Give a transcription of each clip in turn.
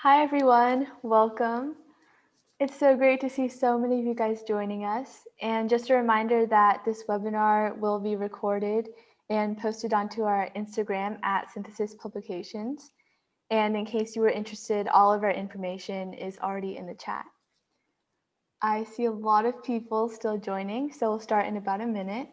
Hi everyone, welcome. It's so great to see so many of you guys joining us. And just a reminder that this webinar will be recorded and posted onto our Instagram at Synthesis Publications. And in case you were interested, all of our information is already in the chat. I see a lot of people still joining, so we'll start in about a minute.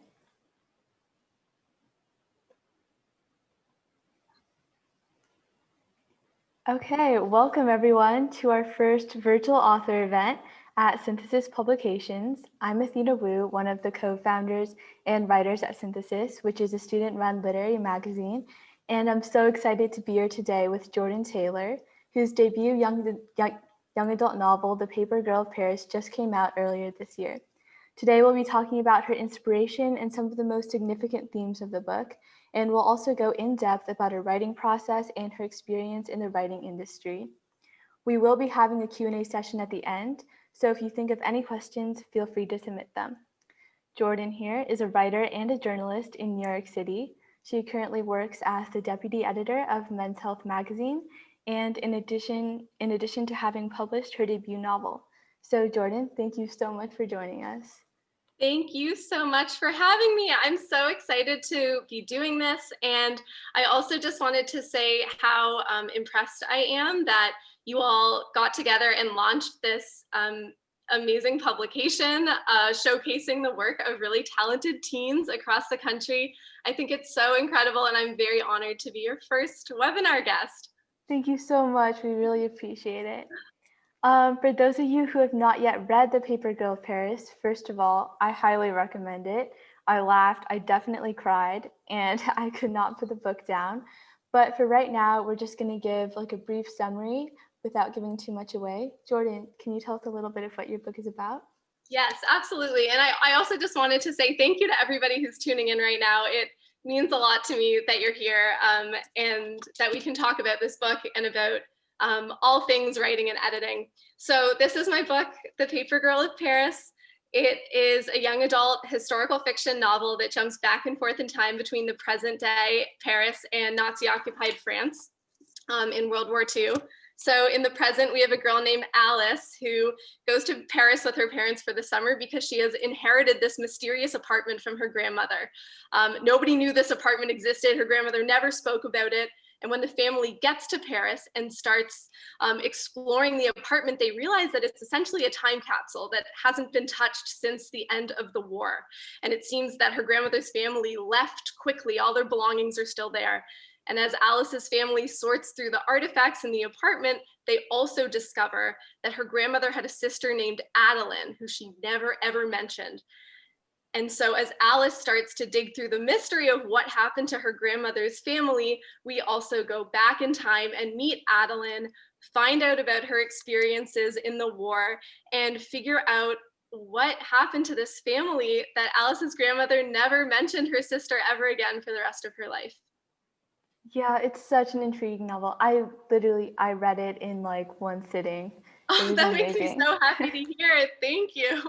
Okay, welcome everyone to our first virtual author event at Synthesis Publications. I'm Athena Wu, one of the co-founders and writers at Synthesis, which is a student-run literary magazine. And I'm so excited to be here today with Jordyn Taylor, whose debut young adult novel, The Paper Girl of Paris, just came out earlier this year. Today we'll be talking about her inspiration and some of the most significant themes of the book, and we'll also go in depth about her writing process and her experience in the writing industry. We will be having a Q&A session at the end, so if you think of any questions, feel free to submit them. Jordyn here is a writer and a journalist in New York City. She currently works as the deputy editor of Men's Health magazine, and in addition to having published her debut novel. So Jordyn, thank you so much for joining us. Thank you so much for having me. I'm so excited to be doing this. And I also just wanted to say how impressed I am that you all got together and launched this amazing publication showcasing the work of really talented teens across the country. I think it's so incredible, and I'm very honored to be your first webinar guest. Thank you so much. We really appreciate it. For those of you who have not yet read The Paper Girl of Paris, first of all, I highly recommend it. I laughed, I definitely cried, and I could not put the book down. But for right now, we're just going to give like a brief summary without giving too much away. Jordyn, can you tell us a little bit of what your book is about? Yes, absolutely. And I also just wanted to say thank you to everybody who's tuning in right now. It means a lot to me that you're here and that we can talk about this book and about all things writing and editing. So this is my book, The Paper Girl of Paris. It is a young adult historical fiction novel that jumps back and forth in time between the present day Paris and Nazi-occupied France in World War II. So in the present, we have a girl named Alice who goes to Paris with her parents for the summer because she has inherited this mysterious apartment from her grandmother. Nobody knew this apartment existed. Her grandmother never spoke about it. And when the family gets to Paris and starts exploring the apartment, they realize that it's essentially a time capsule that hasn't been touched since the end of the war. And it seems that her grandmother's family left quickly. All their belongings are still there. And as Alice's family sorts through the artifacts in the apartment, they also discover that her grandmother had a sister named Adeline, who she never ever mentioned. And so as Alice starts to dig through the mystery of what happened to her grandmother's family, we also go back in time and meet Adeline, find out about her experiences in the war, and figure out what happened to this family that Alice's grandmother never mentioned her sister ever again for the rest of her life. Yeah, it's such an intriguing novel. I read it in like one sitting. It Oh, was that makes me amazing. so happy to hear it. Thank you.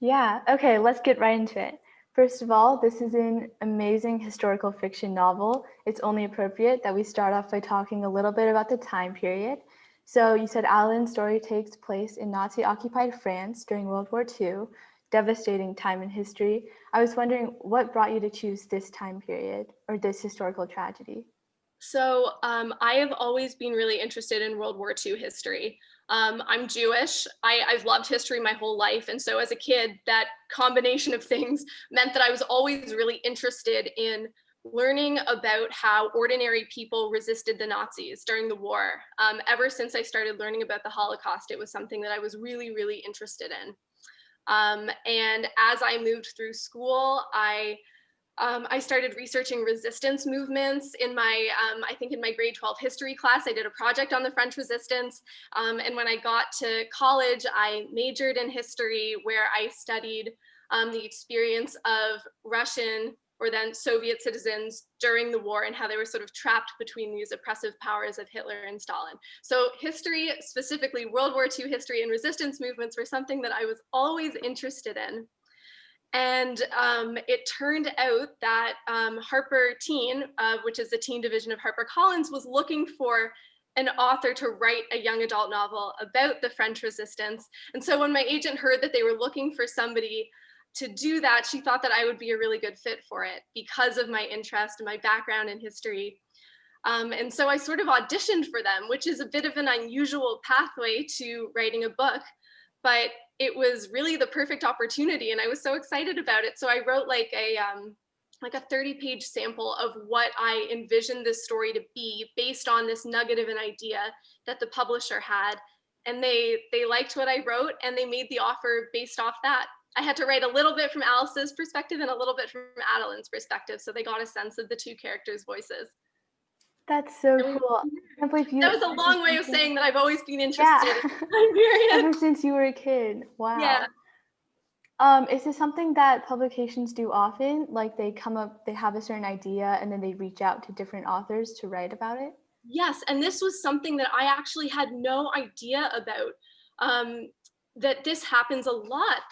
Yeah, okay, let's get right into it. First of all, this is an amazing historical fiction novel. It's only appropriate that we start off by talking a little bit about the time period. So you said Alan's story takes place in Nazi-occupied France during World War II, devastating time in history. I was wondering what brought you to choose this time period or this historical tragedy? So I have always been really interested in World War II history. I'm Jewish. I've loved history my whole life. And so as a kid, that combination of things meant that I was always really interested in learning about how ordinary people resisted the Nazis during the war. Ever since I started learning about the Holocaust, it was something that I was really, really interested in. And as I moved through school, I started researching resistance movements in my, I think in my grade 12 history class, I did a project on the French resistance. And when I got to college, I majored in history where I studied the experience of Russian or then Soviet citizens during the war and how they were sort of trapped between these oppressive powers of Hitler and Stalin. So history, specifically World War II history and resistance movements, were something that I was always interested in. And it turned out that Harper Teen, which is the teen division of HarperCollins, was looking for an author to write a young adult novel about the French Resistance. And so when my agent heard that they were looking for somebody to do that, she thought that I would be a really good fit for it because of my interest and my background in history. And so I sort of auditioned for them, which is a bit of an unusual pathway to writing a book, but it was really the perfect opportunity and I was so excited about it. So I wrote like a 30-page sample of what I envisioned this story to be based on this nugget of an idea that the publisher had. And they liked what I wrote and they made the offer based off that. I had to write a little bit from Alice's perspective and a little bit from Adeline's perspective. So they got a sense of the two characters' voices. That's so cool. I can't believe you. That was a long way of saying that I've always been interested Yeah. in Siberian. Ever since you were a kid. Wow. Yeah. Is this something that publications do often? Like they have a certain idea and then they reach out to different authors to write about it? Yes, and this was something that I actually had no idea about, that this happens a lot,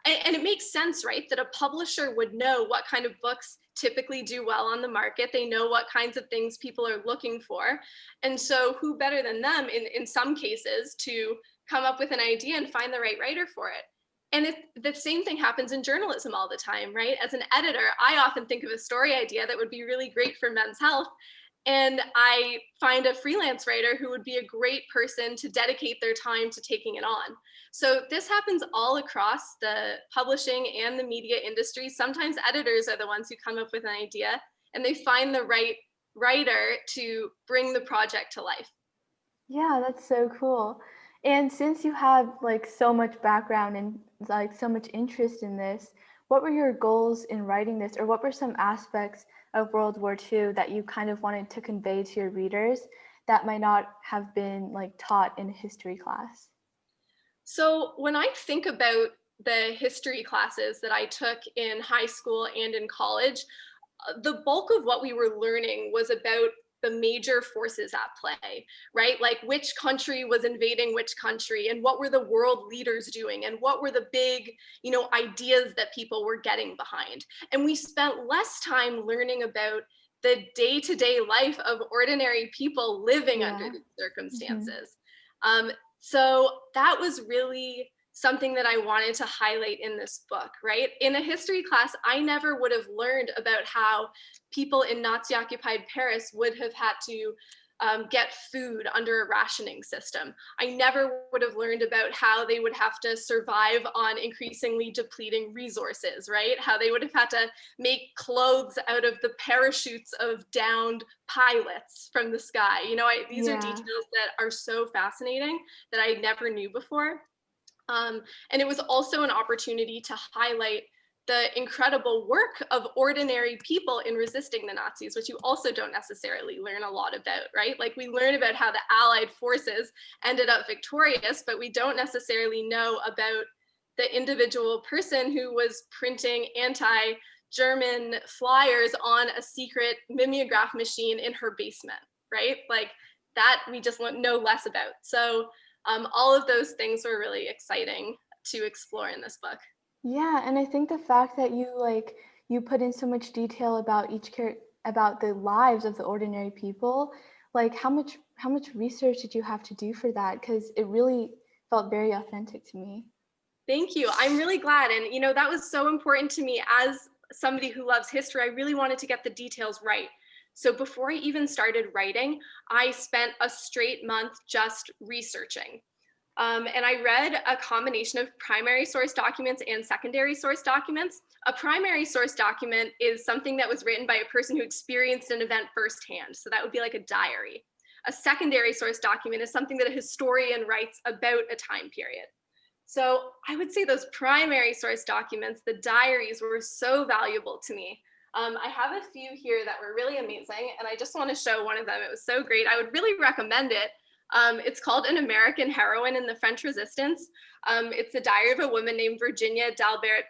and it makes sense, right? That a publisher would know what kind of books typically do well on the market. They know what kinds of things people are looking for. And so who better than them in some cases to come up with an idea and find the right writer for it? And the same thing happens in journalism all the time, right? As an editor, I often think of a story idea that would be really great for Men's Health. And I find a freelance writer who would be a great person to dedicate their time to taking it on. So this happens all across the publishing and the media industry. Sometimes editors are the ones who come up with an idea and they find the right writer to bring the project to life. Yeah, that's so cool. And since you have like so much background and like so much interest in this, what were your goals in writing this, or what were some aspects of World War II that you kind of wanted to convey to your readers that might not have been like taught in a history class? So when I think about the history classes that I took in high school and in college, the bulk of what we were learning was about the major forces at play, right? Like which country was invading which country and what were the world leaders doing and what were the big, ideas that people were getting behind. And we spent less time learning about the day-to-day life of ordinary people living under these circumstances. So that was really something that I wanted to highlight in this book, right? In a history class, I never would have learned about how people in Nazi-occupied Paris would have had to get food under a rationing system. I never would have learned about how they would have to survive on increasingly depleting resources, right? How they would have had to make clothes out of the parachutes of downed pilots from the sky. These are details that are so fascinating that I never knew before. And it was also an opportunity to highlight the incredible work of ordinary people in resisting the Nazis, which you also don't necessarily learn a lot about, right? Like we learn about how the Allied forces ended up victorious, but we don't necessarily know about the individual person who was printing anti-German flyers on a secret mimeograph machine in her basement, right? Like that we just know less about. So all of those things were really exciting to explore in this book. Yeah, and I think the fact that you put in so much detail about about the lives of the ordinary people, like how much research did you have to do for that? Because it really felt very authentic to me. Thank you. I'm really glad. And that was so important to me as somebody who loves history. I really wanted to get the details right. So before I even started writing, I spent a straight month just researching. And I read a combination of primary source documents and secondary source documents. A primary source document is something that was written by a person who experienced an event firsthand. So that would be like a diary. A secondary source document is something that a historian writes about a time period. So I would say those primary source documents, the diaries, were so valuable to me. I have a few here that were really amazing, and I just want to show one of them. It was so great. I would really recommend it. It's called An American Heroine in the French Resistance. It's a diary of a woman named Virginia d'Albert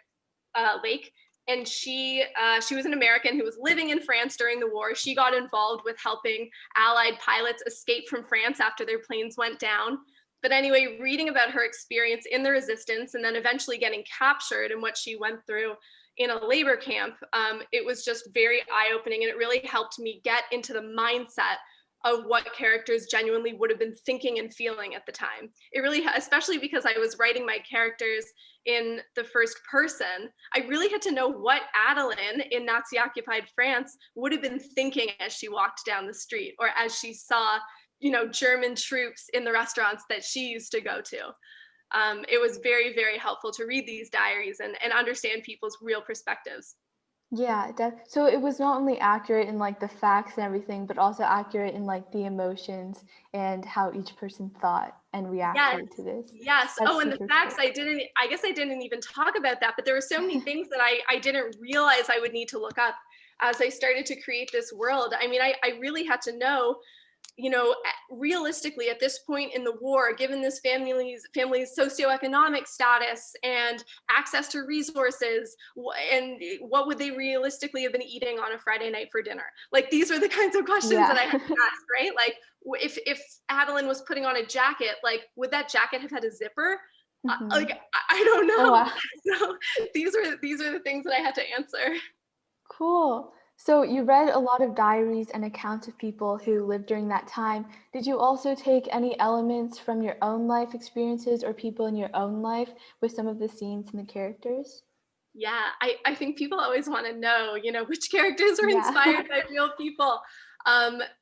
Lake, and she was an American who was living in France during the war. She got involved with helping Allied pilots escape from France after their planes went down. But anyway, reading about her experience in the resistance and then eventually getting captured and what she went through in a labor camp, it was just very eye-opening, and it really helped me get into the mindset of what characters genuinely would have been thinking and feeling at the time. It really, especially because I was writing my characters in the first person, I really had to know what Adeline in Nazi-occupied France would have been thinking as she walked down the street, or as she saw, German troops in the restaurants that she used to go to. It was very, very helpful to read these diaries and understand people's real perspectives. Yeah, so it was not only accurate in like the facts and everything, but also accurate in like the emotions and how each person thought and Yes, reacted to this. yes. That's Oh, and the super facts, cool. I guess I didn't even talk about that, but there were so many things that I didn't realize I would need to look up as I started to create this world. I mean, I really had to know, realistically at this point in the war, given this family's socioeconomic status and access to resources, and what would they realistically have been eating on a Friday night for dinner? Like, these are the kinds of questions that I Yeah. had to ask, right? Like, if Adeline was putting on a jacket, like, would that jacket have had a zipper? Hmm. Like, I don't Oh know. wow. So these are the things that I had to answer. Cool. So you read a lot of diaries and accounts of people who lived during that time. Did you also take any elements from your own life experiences or people in your own life with some of the scenes and the characters? Yeah, I think people always want to know, which characters are Yeah. inspired by real people.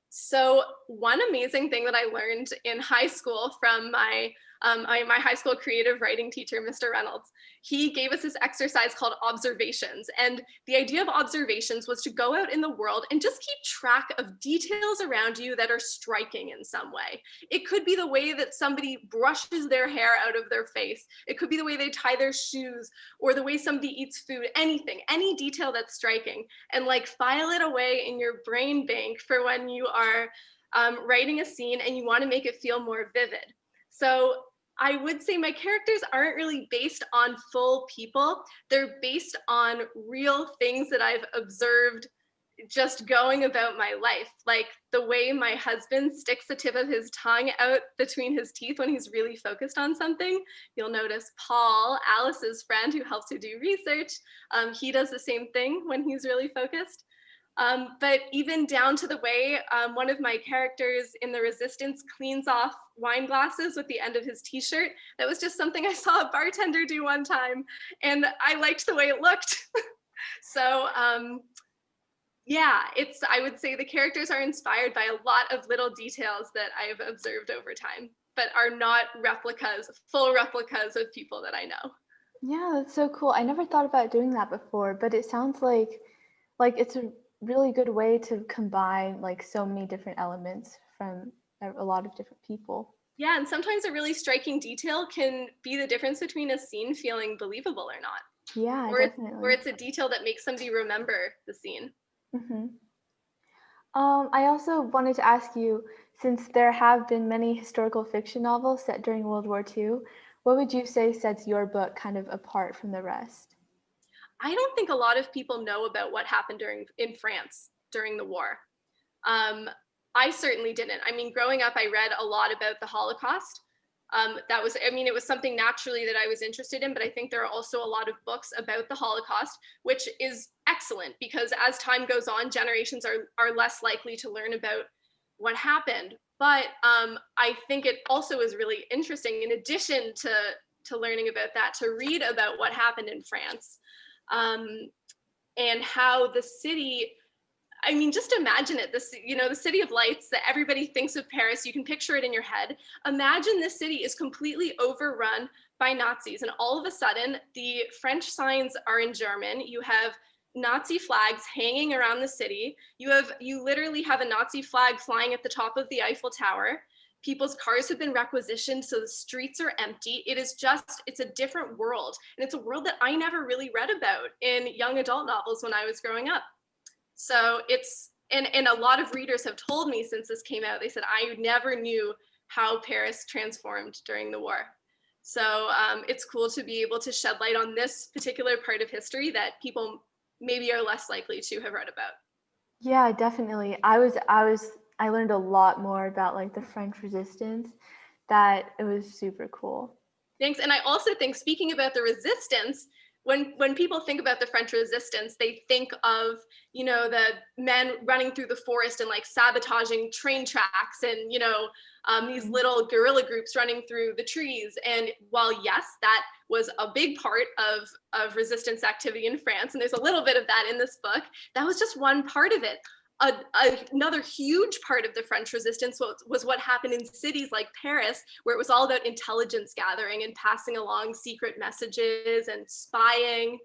So one amazing thing that I learned in high school from my high school creative writing teacher, Mr. Reynolds, he gave us this exercise called observations. And the idea of observations was to go out in the world and just keep track of details around you that are striking in some way. It could be the way that somebody brushes their hair out of their face. It could be the way they tie their shoes, or the way somebody eats food, anything, any detail that's striking, and like file it away in your brain bank for when you are writing a scene and you want to make it feel more vivid. So I would say my characters aren't really based on full people. They're based on real things that I've observed just going about my life, like the way my husband sticks the tip of his tongue out between his teeth when he's really focused on something. You'll notice Paul, Alice's friend who helps her do research, he does the same thing when he's really focused. But even down to the way one of my characters in The Resistance cleans off wine glasses with the end of his t-shirt. That was just something I saw a bartender do one time, and I liked the way it looked. So yeah, I would say the characters are inspired by a lot of little details that I've observed over time, but are not full replicas of people that I know. Yeah, that's so cool. I never thought about doing that before, but it sounds like it's a really good way to combine like so many different elements from a lot of different people. Yeah, and sometimes a really striking detail can be the difference between a scene feeling believable or not, Yeah, or definitely. it's a detail that makes somebody remember the scene. Hmm. I also wanted to ask you, since there have been many historical fiction novels set during World War II, what would you say sets your book kind of apart from the rest? I don't think a lot of people know about what happened in France during the war. Um, I certainly didn't. I mean, growing up, I read a lot about the Holocaust. It was something naturally that I was interested in, but I think there are also a lot of books about the Holocaust, which is excellent because as time goes on, generations are less likely to learn about what happened. But I think it also is really interesting, in addition to learning about that, to read about what happened in France, um, and how the city, I mean, just imagine it. The city of lights that everybody thinks of Paris, you can picture it in your head. Imagine this city is completely overrun by Nazis, and all of a sudden, the French signs are in German. You have Nazi flags hanging around the city. You literally have a Nazi flag flying at the top of the Eiffel Tower. People's cars have been requisitioned, so the streets are empty. It's a different world. And it's a world that I never really read about in young adult novels when I was growing up. So and a lot of readers have told me since this came out, they said, I never knew how Paris transformed during the war. So it's cool to be able to shed light on this particular part of history that people maybe are less likely to have read about. Yeah, definitely. I learned a lot more about like the French resistance that it was super cool. Thanks. And I also think, speaking about the resistance, when people think about the French Resistance, they think of, the men running through the forest and like sabotaging train tracks and, these Mhm. little guerrilla groups running through the trees. And while yes, that was a big part of resistance activity in France, and there's a little bit of that in this book, that was just one part of it. Another huge part of the French Resistance was what happened in cities like Paris, where it was all about intelligence gathering and passing along secret messages and spying.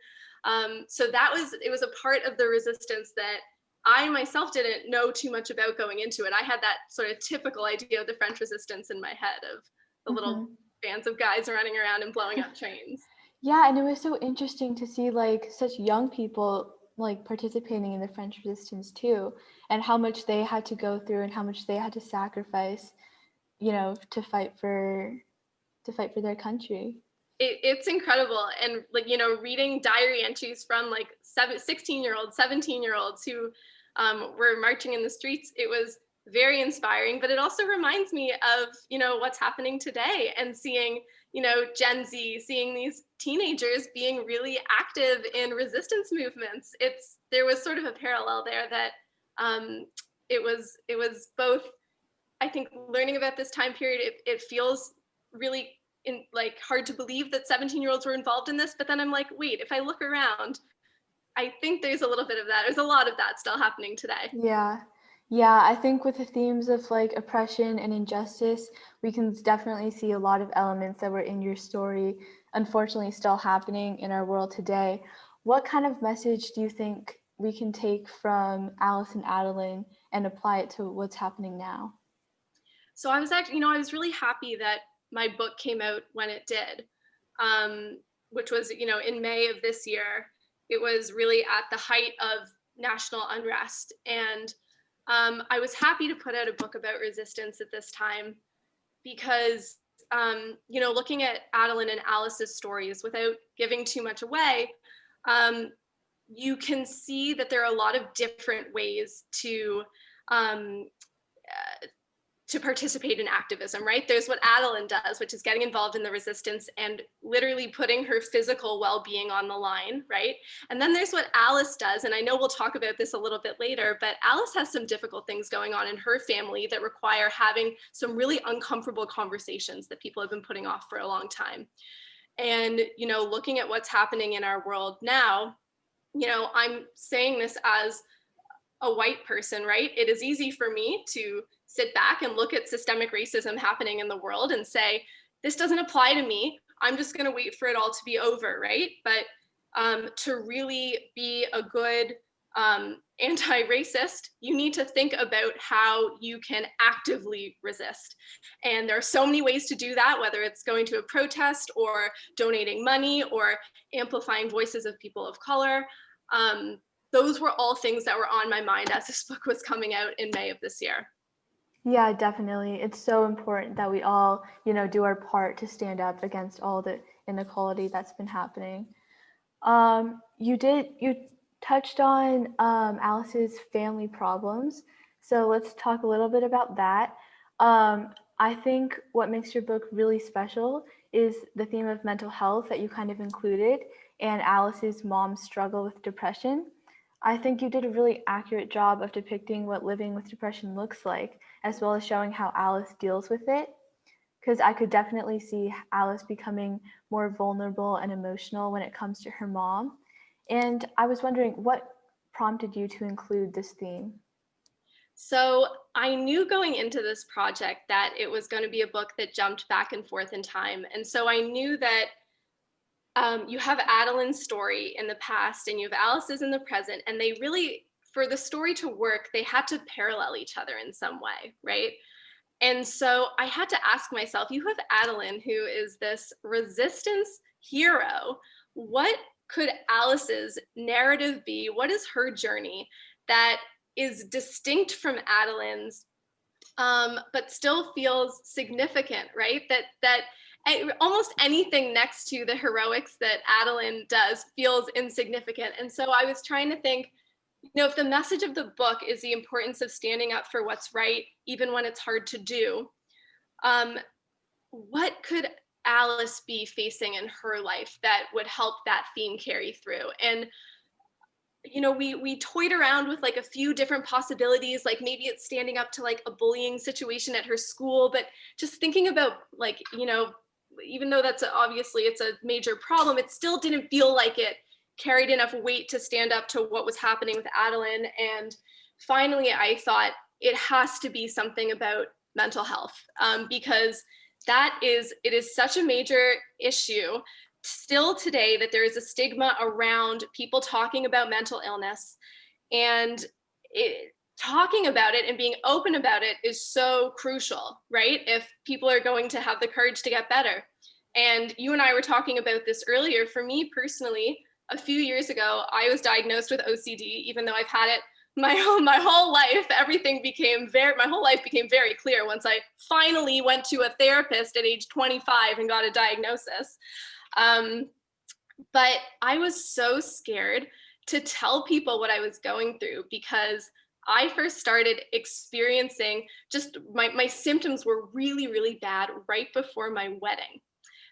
So it was a part of the resistance that I myself didn't know too much about going into it. I had that sort of typical idea of the French Resistance in my head of the little Mhm. bands of guys running around and blowing up trains. Yeah, and it was so interesting to see like such young people like participating in the French Resistance too, and how much they had to go through and how much they had to sacrifice, to fight for their country. It's incredible. And like, reading diary entries from like 16-year-olds, 17-year-olds who were marching in the streets, it was very inspiring. But it also reminds me of, what's happening today, and seeing, Gen Z, seeing these teenagers being really active in resistance movements. There was sort of a parallel there that it was both, I think, learning about this time period, it feels really hard to believe that 17-year-olds were involved in this. But then I'm like, wait, if I look around, I think there's a little bit of that. There's a lot of that still happening today. Yeah. Yeah, I think with the themes of like oppression and injustice, we can definitely see a lot of elements that were in your story, unfortunately still happening in our world today. What kind of message do you think we can take from Alice and Adeline and apply it to what's happening now? So I was actually, I was really happy that my book came out when it did, which was, in May of this year. It was really at the height of national unrest. And I was happy to put out a book about resistance at this time because, looking at Adeline and Alice's stories without giving too much away, um, you can see that there are a lot of different ways um, to participate in activism, right? There's what Adeline does, which is getting involved in the resistance and literally putting her physical well-being on the line, right? And then there's what Alice does, and I know we'll talk about this a little bit later, but Alice has some difficult things going on in her family that require having some really uncomfortable conversations that people have been putting off for a long time. And, looking at what's happening in our world now, I'm saying this as a white person, right? It is easy for me to sit back and look at systemic racism happening in the world and say, this doesn't apply to me. I'm just going to wait for it all to be over, right? But to really be a good anti-racist, you need to think about how you can actively resist. And there are so many ways to do that, whether it's going to a protest or donating money or amplifying voices of people of color. Those were all things that were on my mind as this book was coming out in May of this year. Yeah, definitely. It's so important that we all, do our part to stand up against all the inequality that's been happening. You touched on Alice's family problems. So let's talk a little bit about that. I think what makes your book really special is the theme of mental health that you kind of included and Alice's mom's struggle with depression. I think you did a really accurate job of depicting what living with depression looks like, as well as showing how Alice deals with it. Because I could definitely see Alice becoming more vulnerable and emotional when it comes to her mom. And I was wondering what prompted you to include this theme? So I knew going into this project that it was going to be a book that jumped back and forth in time. And so I knew that you have Adeline's story in the past and you have Alice's in the present, and they really, for the story to work, they had to parallel each other in some way, right? And so I had to ask myself, you have Adeline, who is this resistance hero. What could Alice's narrative be? What is her journey that is distinct from Adeline's, but still feels significant, right? That almost anything next to the heroics that Adeline does feels insignificant. And so I was trying to think, if the message of the book is the importance of standing up for what's right, even when it's hard to do, what could Alice be facing in her life that would help that theme carry through? And we toyed around with like a few different possibilities, like maybe it's standing up to like a bullying situation at her school, but just thinking about like, even though obviously it's a major problem, it still didn't feel like it carried enough weight to stand up to what was happening with Adeline. And finally, I thought it has to be something about mental health, because it is such a major issue still today, that there is a stigma around people talking about mental illness, and talking about it and being open about it is so crucial, right? If people are going to have the courage to get better. And you and I were talking about this earlier. For me personally, a few years ago, I was diagnosed with OCD, even though I've had it my whole life. My whole life became very clear once I finally went to a therapist at age 25 and got a diagnosis. But I was so scared to tell people what I was going through, because I first started experiencing just my symptoms were really, really bad right before my wedding.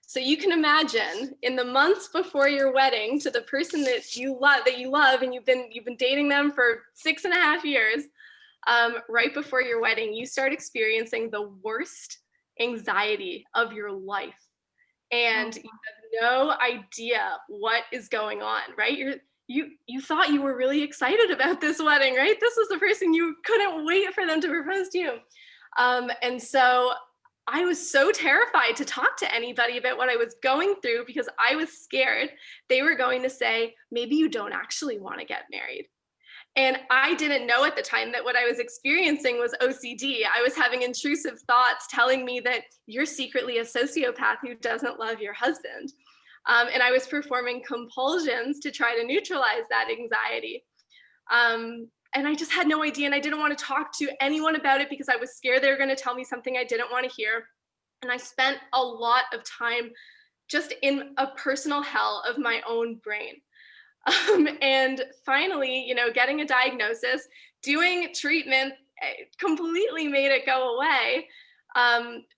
So you can imagine, in the months before your wedding to the person that you love, and you've been dating them for 6.5 years, right before your wedding, you start experiencing the worst anxiety of your life. And you have no idea what is going on, right? You thought you were really excited about this wedding, right? This was the person you couldn't wait for them to propose to you. And so I was so terrified to talk to anybody about what I was going through, because I was scared they were going to say, maybe you don't actually want to get married. And I didn't know at the time that what I was experiencing was OCD. I was having intrusive thoughts telling me that you're secretly a sociopath who doesn't love your husband. And I was performing compulsions to try to neutralize that anxiety. And I just had no idea. And I didn't want to talk to anyone about it because I was scared they were going to tell me something I didn't want to hear. And I spent a lot of time just in a personal hell of my own brain. And finally, getting a diagnosis, doing treatment completely made it go away.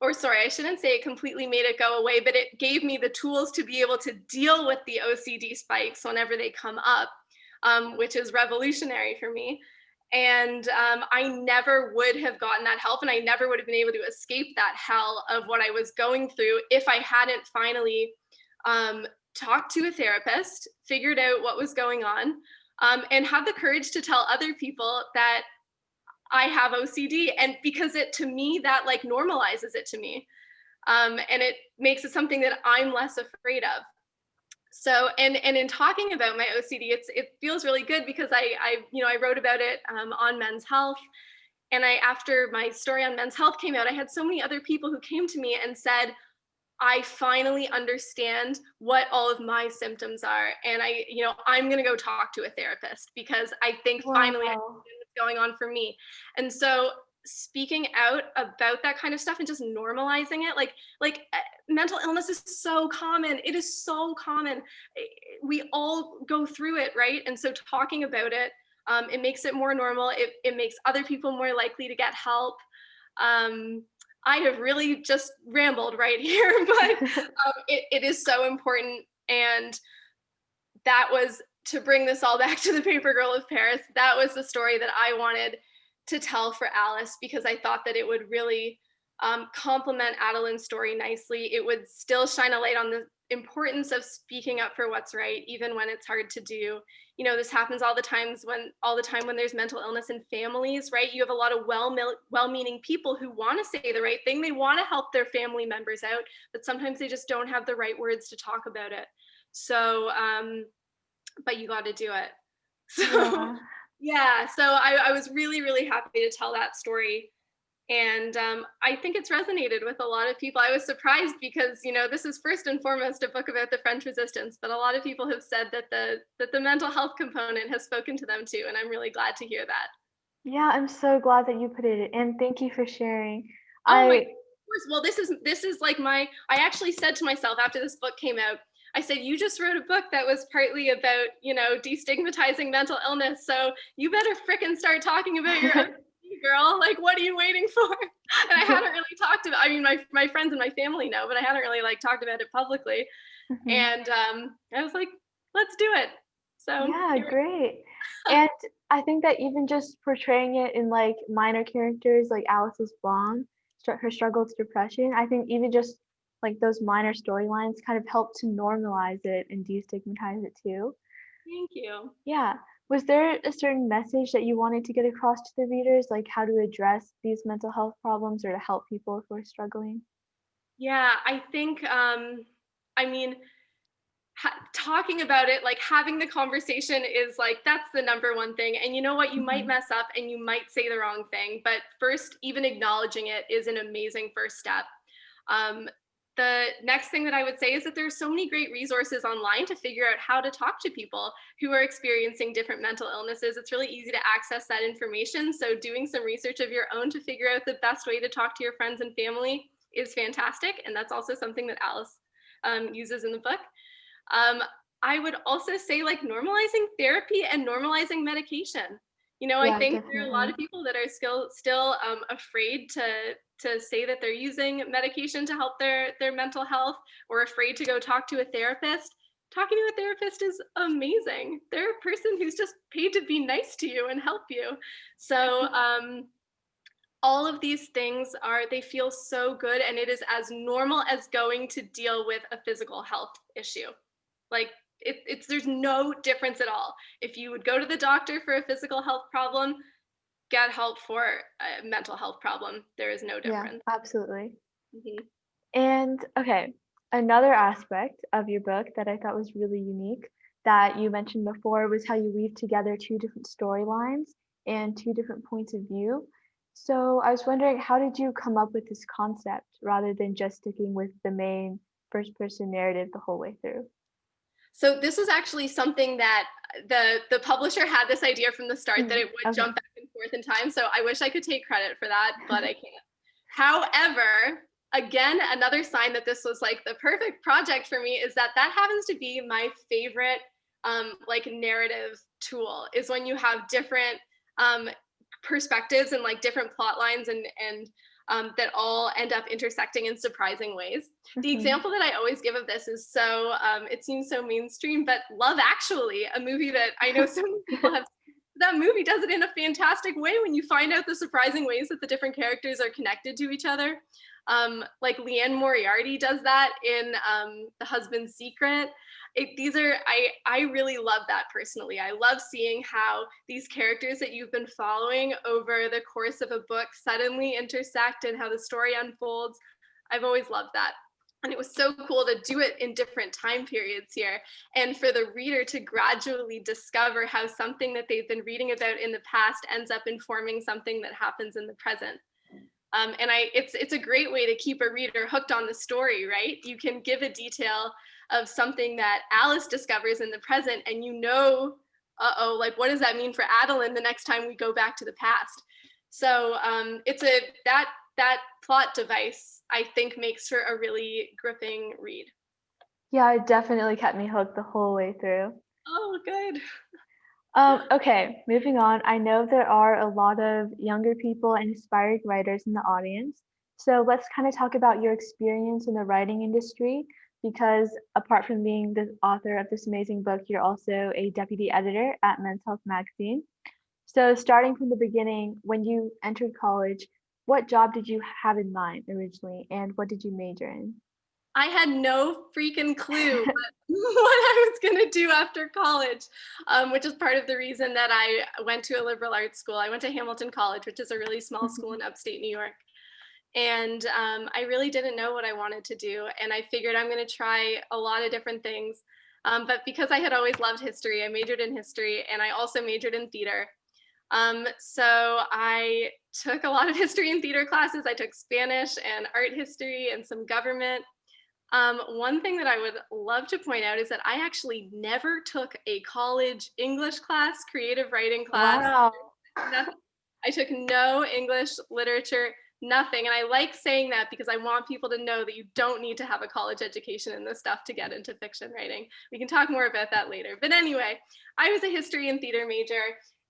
Or sorry, I shouldn't say it completely made it go away, but it gave me the tools to be able to deal with the OCD spikes whenever they come up, which is revolutionary for me. And I never would have gotten that help, and I never would have been able to escape that hell of what I was going through if I hadn't finally talked to a therapist, figured out what was going on, and had the courage to tell other people that I have OCD. And because to me, that like normalizes it to me. And it makes it something that I'm less afraid of. So, and in talking about my OCD, it feels really good, because I wrote about it on Men's Health. And after my story on Men's Health came out, I had so many other people who came to me and said, I finally understand what all of my symptoms are. And I'm going to go talk to a therapist, because I think finally I understand what's going on for me. And so speaking out about that kind of stuff and just normalizing it, like mental illness is so common. It is so common. We all go through it, right? And so talking about it, it makes it more normal. It makes other people more likely to get help. I have really just rambled right here, but it is so important. And that was, to bring this all back to the Paper Girl of Paris, that was the story that I wanted to tell for Alice, because I thought that it would really complement Adeline's story nicely. It would still shine a light on the importance of speaking up for what's right, even when it's hard to do. This happens all the time when there's mental illness in families, right? You have a lot of well-meaning people who want to say the right thing. They want to help their family members out, but sometimes they just don't have the right words to talk about it. So, but you got to do it. So, yeah. So I was really, really happy to tell that story. And I think it's resonated with a lot of people. I was surprised because, this is first and foremost a book about the French Resistance, but a lot of people have said that the mental health component has spoken to them too. And I'm really glad to hear that. Yeah, I'm so glad that you put it in. Thank you for sharing. Oh my, of course. Well, this is like I actually said to myself after this book came out, I said, you just wrote a book that was partly about, destigmatizing mental illness. So you better frickin' start talking about your girl, like, what are you waiting for? And I hadn't really talked about, I mean, my friends and my family know, but I hadn't really like talked about it publicly. Mhm. And I was like, let's do it. So Yeah, here great. And I think that even just portraying it in like minor characters like Alice's mom, her struggle with depression, I think even just like those minor storylines kind of help to normalize it and destigmatize it too. thank you. Yeah. Was there a certain message that you wanted to get across to the readers, like how to address these mental health problems or to help people who are struggling? Yeah, I think, I mean, talking about it, like having the conversation is like, that's the number one thing. And you know what? You might Hmm. mess up and you might say the wrong thing, but first, even acknowledging it is an amazing first step. Um, the next thing that I would say is that there's so many great resources online to figure out how to talk to people who are experiencing different mental illnesses. It's really easy to access that information. So doing some research of your own to figure out the best way to talk to your friends and family is fantastic. And that's also something that Alice uses in the book. Um, I would also say like normalizing therapy and normalizing medication. You know, I Yeah, think there are a lot definitely. of people that are still afraid to say that they're using medication to help their mental health, or afraid to go talk to a therapist. Talking to a therapist is amazing. They're a person who's just paid to be nice to you and help you. So all of these things they feel so good, and it is as normal as going to deal with a physical health issue. Like it's there's no difference at all. If you would go to the doctor for a physical health problem, get help for a mental health problem. There is no Yeah, difference. absolutely. Mhm. And okay, another aspect of your book that I thought was really unique that you mentioned before was how you weave together two different storylines and two different points of view. So I was wondering, how did you come up with this concept rather than just sticking with the main first person narrative the whole way through? So this was actually something that the publisher had this idea from the start, that Mm, it would jump okay. back and forth in time. So I wish I could take credit for that, but I can't. However, again, another sign that this was like the perfect project for me is that that happens to be my favorite like narrative tool, is when you have different um, perspectives and like different plot lines and that all end up intersecting in surprising ways. The Mhm. example that I always give of this is so it seems so mainstream, but Love Actually, a movie that I know so many people have, that movie does it in a fantastic way when you find out the surprising ways that the different characters are connected to each other. Like Leanne Moriarty does that in The Husband's Secret. These are I really love that personally. I love seeing how these characters that you've been following over the course of a book suddenly intersect and how the story unfolds. I've always loved that. And it was so cool to do it in different time periods here, and for the reader to gradually discover how something that they've been reading about in the past ends up informing something that happens in the present. It's a great way to keep a reader hooked on the story, right? You can give a detail of something that Alice discovers in the present, and you know, uh-oh, like what does that mean for Adeline the next time we go back to the past? So it's a that plot device, I think, makes for a really gripping read. Yeah, it definitely kept me hooked the whole way through. Oh, good. Okay, moving on. I know there are a lot of younger people and aspiring writers in the audience. So let's kind of talk about your experience in the writing industry, because apart from being the author of this amazing book, you're also a deputy editor at Men's Health Magazine. So starting from the beginning, when you entered college, what job did you have in mind originally, and what did you major in? I had no freaking clue what I was going to do after college, which is part of the reason that I went to a liberal arts school. I went to Hamilton College, which is a really small school Mhm. in upstate New York. And I really didn't know what I wanted to do. And I figured I'm going to try a lot of different things. But because I had always loved history, I majored in history, and I also majored in theater. So I took a lot of history and theater classes. I took Spanish and art history and some government. One thing that I would love to point out is that I actually never took a college English class, creative writing class, Wow. nothing. I took no English literature, nothing. And I like saying that because I want people to know that you don't need to have a college education in this stuff to get into fiction writing. We can talk more about that later. But anyway, I was a history and theater major.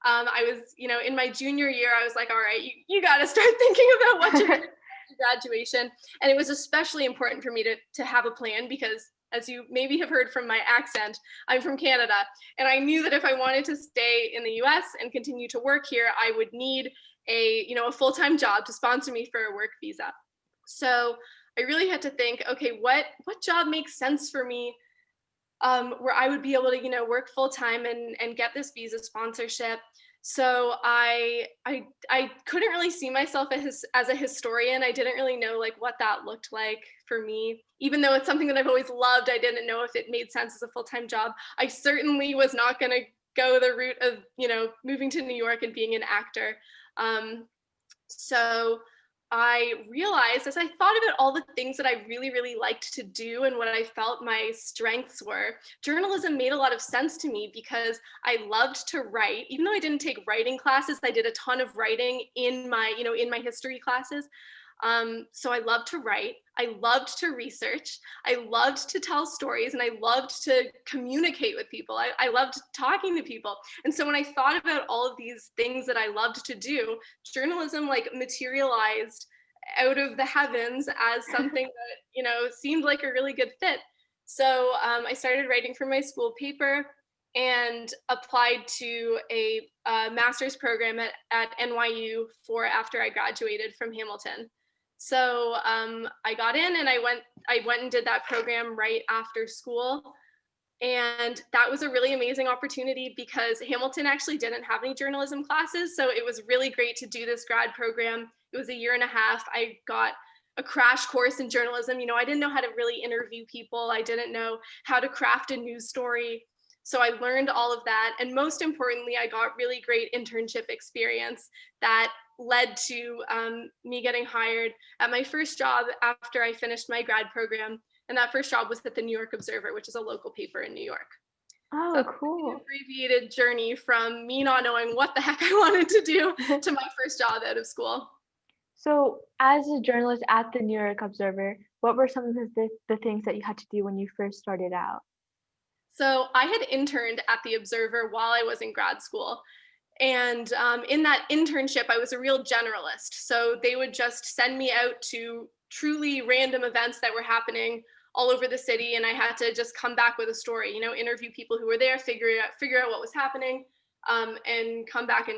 I was, in my junior year, I was like, all right, you got to start thinking about what you're going to do after graduation. And it was especially important for me to have a plan because, as you maybe have heard from my accent, I'm from Canada. And I knew that if I wanted to stay in the US and continue to work here, I would need a full-time job to sponsor me for a work visa. So I really had to think, okay, what job makes sense for me, where I would be able to, work full time and get this visa sponsorship. So I couldn't really see myself as a historian. I didn't really know like what that looked like for me. Even though it's something that I've always loved, I didn't know if it made sense as a full-time job. I certainly was not going to go the route of, moving to New York and being an actor. So I realized as I thought about all the things that I really, really liked to do and what I felt my strengths were, journalism made a lot of sense to me because I loved to write. Even though I didn't take writing classes, I did a ton of writing in my history classes. So I loved to write. I loved to research. I loved to tell stories, and I loved to communicate with people. I loved talking to people. And so when I thought about all of these things that I loved to do, journalism like materialized out of the heavens as something that, seemed like a really good fit. So I started writing for my school paper and applied to a master's program at NYU for after I graduated from Hamilton. So I got in and I went and did that program right after school. And that was a really amazing opportunity because Hamilton actually didn't have any journalism classes. So it was really great to do this grad program. It was a year and a half. I got a crash course in journalism. I didn't know how to really interview people. I didn't know how to craft a news story. So I learned all of that. And most importantly, I got really great internship experience that led to me getting hired at my first job after I finished my grad program. And that first job was at the New York Observer, which is a local paper in New York. Oh, So cool. an abbreviated journey from me not knowing what the heck I wanted to do to my first job out of school. So, as a journalist at the New York Observer, what were some of the things that you had to do when you first started out? So I had interned at the Observer while I was in grad school. And in that internship, I was a real generalist. So they would just send me out to truly random events that were happening all over the city. And I had to just come back with a story, interview people who were there, figure out what was happening, and come back and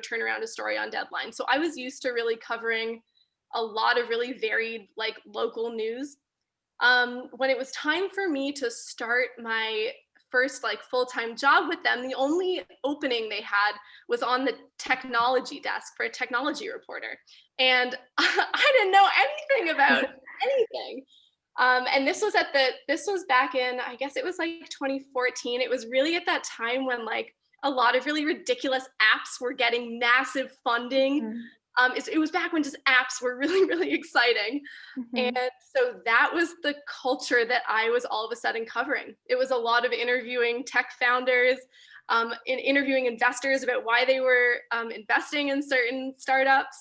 turn around a story on deadline. So I was used to really covering a lot of really varied like local news. When it was time for me to start my first like full-time job with them, the only opening they had was on the technology desk for a technology reporter. And I didn't know anything about anything. And this was back in, I guess it was like 2014. It was really at that time when like a lot of really ridiculous apps were getting massive funding. It was back when just apps were really, really exciting. Mm-hmm. And so that was the culture that I was all of a sudden covering. It was a lot of interviewing tech founders, and interviewing investors about why they were investing in certain startups.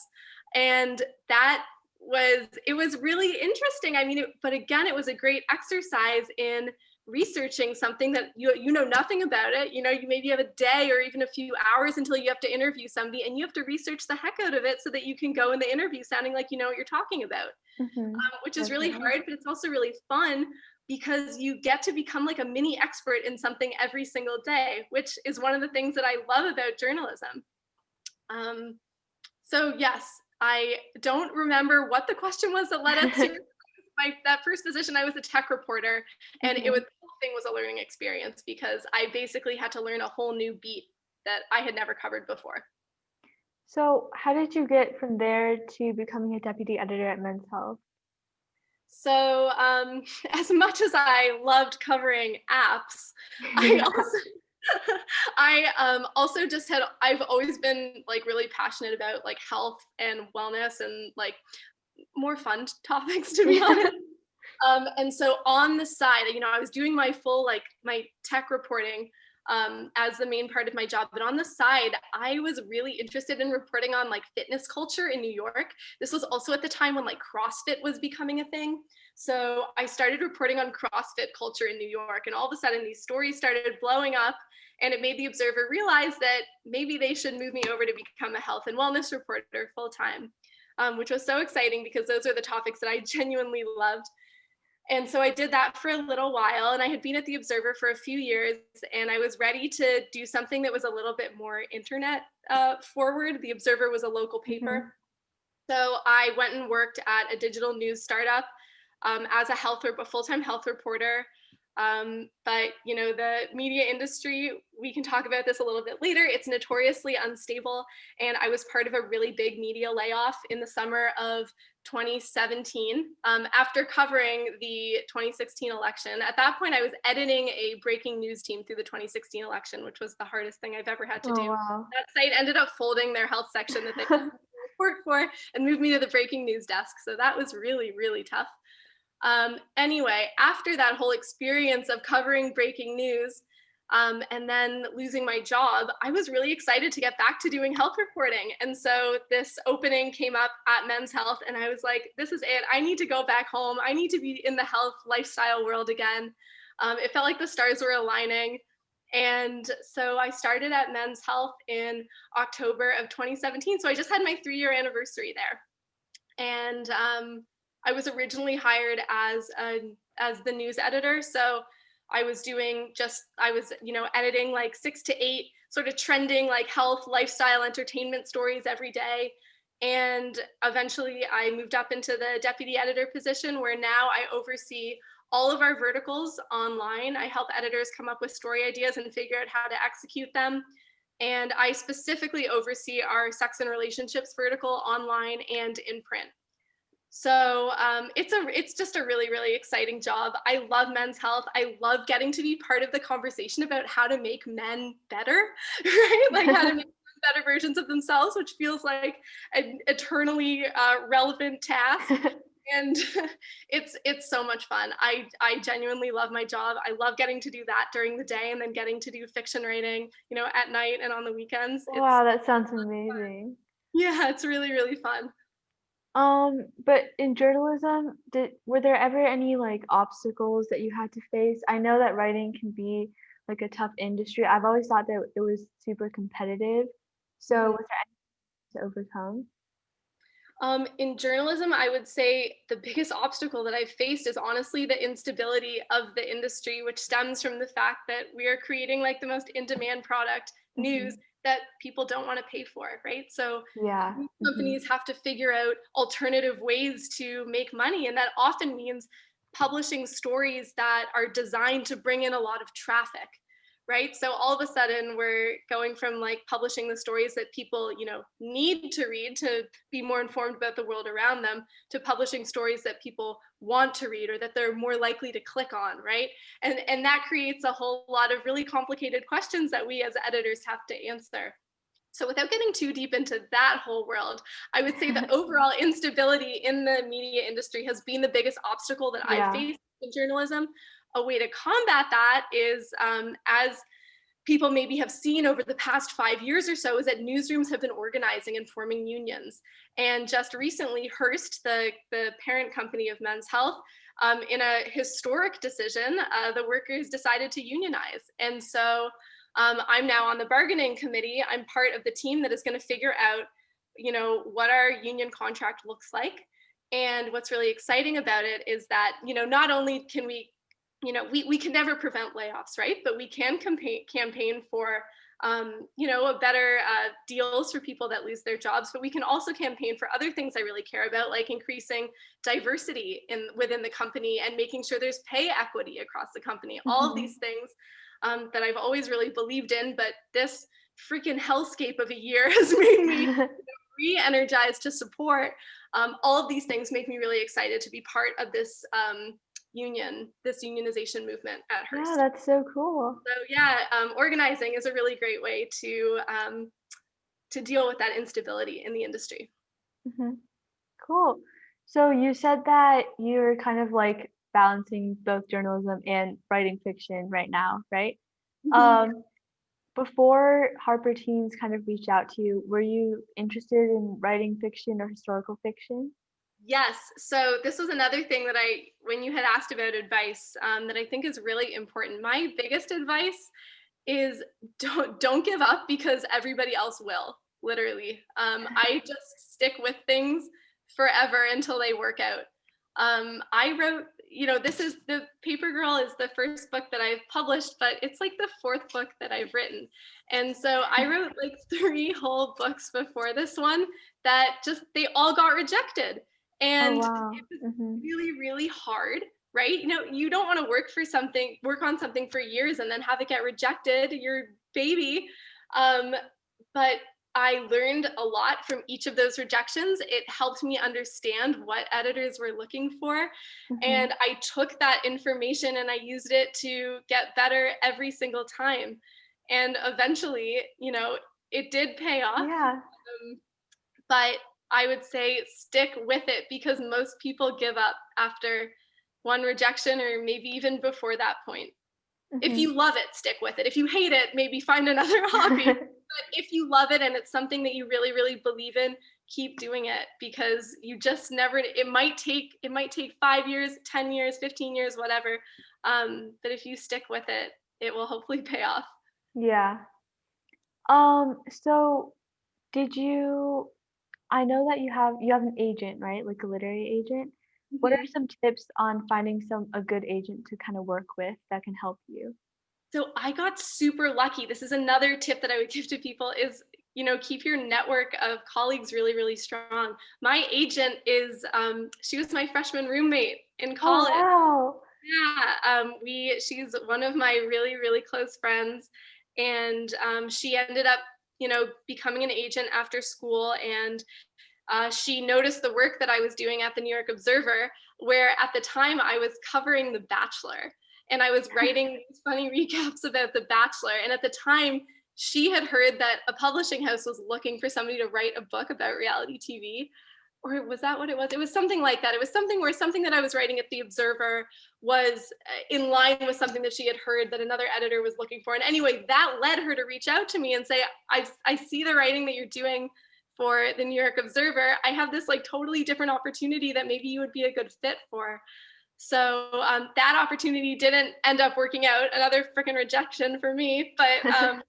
And it was really interesting. I mean, but again, it was a great exercise in researching something that you know nothing about it. You maybe have a day or even a few hours until you have to interview somebody, and you have to research the heck out of it so that you can go in the interview sounding like you know what you're talking about. Which is really hard, but it's also really fun because you get to become like a mini expert in something every single day, which is one of the things that I love about journalism. So yes, I don't remember what the question was that led us to that first position. I was a tech reporter, and the whole thing was a learning experience because I basically had to learn a whole new beat that I had never covered before. So, how did you get from there to becoming a deputy editor at Men's Health? So as much as I loved covering apps, I also also just I've always been like really passionate about like health and wellness and like more fun topics, to be honest. And so on the side, I was doing my full like my tech reporting as the main part of my job. But on the side, I was really interested in reporting on like fitness culture in New York. This was also at the time when like CrossFit was becoming a thing. So I started reporting on CrossFit culture in New York, and all of a sudden these stories started blowing up, and it made the Observer realize that maybe they should move me over to become a health and wellness reporter full time, which was so exciting because those are the topics that I genuinely loved. And so I did that for a little while, and I had been at the Observer for a few years, and I was ready to do something that was a little bit more internet forward. The Observer was a local Mhm. paper. So I went and worked at a digital news startup as a full-time health reporter. But you know, the media industry, we can talk about this a little bit later. It's notoriously unstable, and I was part of a really big media layoff in the summer of 2017 after covering the 2016 election. At that point, I was editing a breaking news team through the 2016 election, which was the hardest thing I've ever had to Oh, do. wow. That site ended up folding their health section that they report for and moved me to the breaking news desk. So that was really, really tough. Anyway, after that whole experience of covering breaking news and then losing my job, I was really excited to get back to doing health reporting. And so this opening came up at Men's Health, and I was like, this is it. I need to go back home. I need to be in the health lifestyle world again. It felt like the stars were aligning. And so I started at Men's Health in October of 2017. So I just had my 3-year anniversary there. And I was originally hired as the news editor. So I was editing like 6 to 8 sort of trending like health, lifestyle, entertainment stories every day. And eventually I moved up into the deputy editor position, where now I oversee all of our verticals online. I help editors come up with story ideas and figure out how to execute them. And I specifically oversee our sex and relationships vertical online and in print. So it's just a really, really exciting job. I love Men's Health. I love getting to be part of the conversation about how to make men better, right? Like how to make better versions of themselves, which feels like an eternally relevant task. And it's so much fun. I genuinely love my job. I love getting to do that during the day, and then getting to do fiction writing, you know, at night and on the weekends. Wow, that sounds amazing. Yeah, it's really, really fun. But in journalism, were there ever any like obstacles that you had to face? I know that writing can be like a tough industry. I've always thought that it was super competitive. So Mhm. was there anything to overcome? In journalism, I would say the biggest obstacle that I've faced is honestly the instability of the industry, which stems from the fact that we are creating like the most in-demand product, news, Hmm. that people don't want to pay for, right? So Yeah. news Hmm. companies have to figure out alternative ways to make money, and that often means publishing stories that are designed to bring in a lot of traffic, right? So all of a sudden we're going from like publishing the stories that people, you know, need to read to be more informed about the world around them, to publishing stories that people want to read or that they're more likely to click on, right? And that creates a whole lot of really complicated questions that we as editors have to answer. So without getting too deep into that whole world, I would say the overall instability in the media industry has been the biggest obstacle that I've Yeah. faced in journalism. A way to combat that is, as people maybe have seen over the past 5 years or so, is that newsrooms have been organizing and forming unions. And just recently, Hearst, the parent company of Men's Health, in a historic decision, the workers decided to unionize. And so I'm now on the bargaining committee. I'm part of the team that is going to figure out, you know, what our union contract looks like. And what's really exciting about it is that, you know, not only can we, you know, we can never prevent layoffs, right? But we can campaign for, you know, a better deals for people that lose their jobs. But we can also campaign for other things I really care about, like increasing diversity within the company and making sure there's pay equity across the company. All of Hmm. these things that I've always really believed in, but this freaking hellscape of a year has made me re-energized to support. All of these things make me really excited to be part of this this unionization movement at Yeah, Hearst. that's so cool. So yeah, organizing is a really great way to deal with that instability in the industry. Hmm. Cool. So you said that you're kind of like balancing both journalism and writing fiction right now, right? Mhm. Um, before Harper Teens kind of reached out to you, were you interested in writing fiction or historical fiction? Yes. So this was another thing that when you had asked about advice, that I think is really important. My biggest advice is don't give up because everybody else will. Literally, I just stick with things forever until they work out. I wrote, this is the Paper Girl is the first book that I've published, but it's like the fourth book that I've written, and so I wrote like three whole books before this one that just they all got rejected, Oh, and wow. Mhm. really, really hard, right? You don't want to work on something for years and then have it get rejected, your baby. Um, but I learned a lot from each of those rejections. It helped me understand what editors were looking for. Mhm. And I took that information and I used it to get better every single time. And eventually, it did pay off. Yeah. But I would say stick with it because most people give up after one rejection or maybe even before that point. If Mhm. you love it, stick with it. If you hate it, maybe find another hobby. But if you love it and it's something that you really, really believe in, keep doing it because you just never it might take 5 years, 10 years, 15 years, whatever. But if you stick with it, it will hopefully pay off. Yeah. So did you I know that you have an agent, right? Like a literary agent. What are Mhm. some tips on finding a good agent to kind of work with that can help you? So I got super lucky. This is another tip that I would give to people is, keep your network of colleagues really, really strong. My agent she was my freshman roommate in Oh, college. wow. Yeah, she's one of my really, really close friends, and she ended up, becoming an agent after school, and she noticed the work that I was doing at the New York Observer, where at the time I was covering The Bachelor and I was writing these funny recaps about The Bachelor. And at the time, she had heard that a publishing house was looking for somebody to write a book about reality TV. Or was that what it was? It was something like that. It was something where something that I was writing at The Observer was in line with something that she had heard that another editor was looking for. And anyway, that led her to reach out to me and say, I see the writing that you're doing for the New York Observer. I have this like totally different opportunity that maybe you would be a good fit for. So that opportunity didn't end up working out. Another freaking rejection for me. But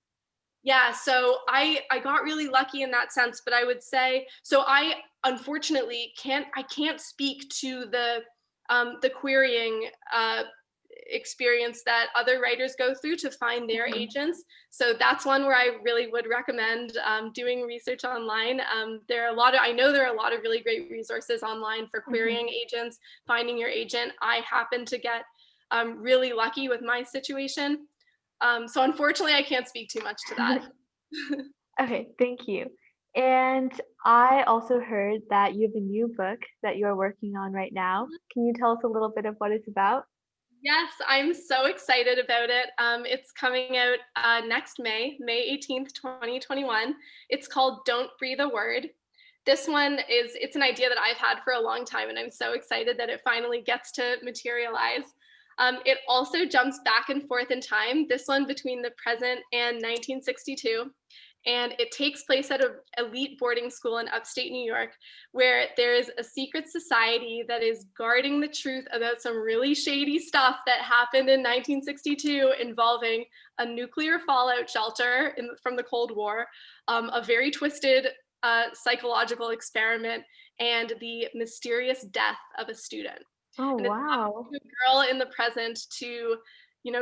yeah, so I got really lucky in that sense. But I would say so. I unfortunately can't speak to the querying experience that other writers go through to find their Mhm. agents. So that's one where I really would recommend doing research online. I know there are a lot of really great resources online for Mhm. querying agents, finding your agent. I happen to get really lucky with my situation. So unfortunately, I can't speak too much to that. Okay, thank you. And I also heard that you have a new book that you are working on right now. Can you tell us a little bit of what it's about? Yes, I'm so excited about it. It's coming out next May 18th, 2021. It's called Don't Breathe a Word. It's an idea that I've had for a long time, and I'm so excited that it finally gets to materialize. It also jumps back and forth in time, this one between the present and 1962. And it takes place at an elite boarding school in upstate New York, where there is a secret society that is guarding the truth about some really shady stuff that happened in 1962 involving a nuclear fallout shelter from the Cold War, a very twisted psychological experiment, and the mysterious death of a student. Oh, And it's up wow. to a girl in the present to,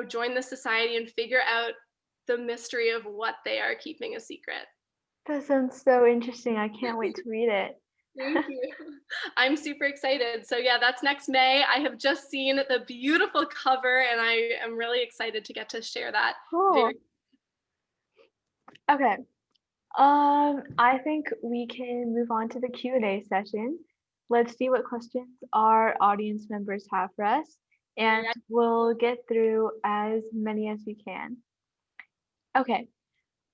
join the society and figure out the mystery of what they are keeping a secret. That sounds so interesting. I can't wait to read it. Thank you. I'm super excited. So yeah, that's next May. I have just seen the beautiful cover and I am really excited to get to share that very. Cool. Okay. I think we can move on to the Q&A session. Let's see what questions our audience members have for us, and Yeah. we'll get through as many as we can. Okay.